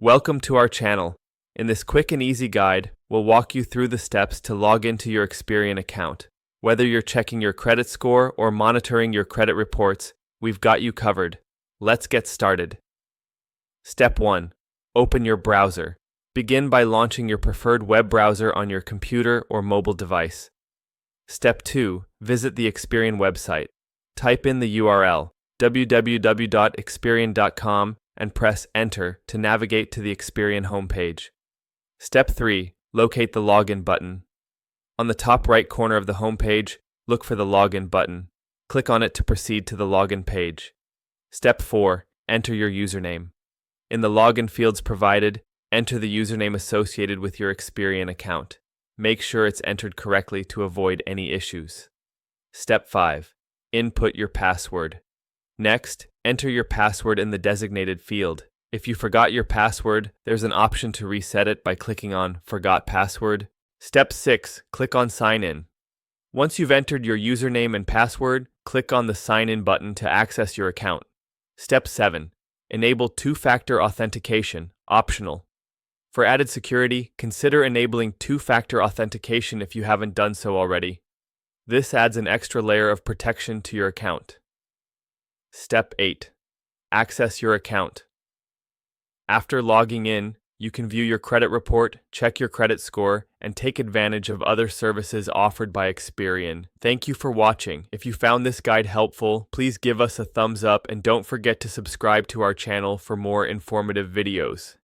Welcome to our channel. In this quick and easy guide, we'll walk you through the steps to log into your Experian account. Whether you're checking your credit score or monitoring your credit reports, we've got you covered. Let's get started. Step 1. Open your browser. Begin by launching your preferred web browser on your computer or mobile device. Step 2. Visit the Experian website. Type in the URL www.experian.com and press Enter to navigate to the Experian homepage. Step 3. Locate the Login button. On the top right corner of the homepage, look for the Login button. Click on it to proceed to the login page. Step 4. Enter your username. In the login fields provided, enter the username associated with your Experian account. Make sure it's entered correctly to avoid any issues. Step 5. Input your password. Next, enter your password in the designated field. If you forgot your password, there's an option to reset it by clicking on Forgot Password. Step 6. Click on Sign In. Once you've entered your username and password, click on the Sign In button to access your account. Step 7. Enable two-factor authentication, optional. For added security, consider enabling two-factor authentication if you haven't done so already. This adds an extra layer of protection to your account. Step 8. Access your account. After logging in, you can view your credit report, check your credit score, and take advantage of other services offered by Experian. Thank you for watching. If you found this guide helpful, please give us a thumbs up and don't forget to subscribe to our channel for more informative videos.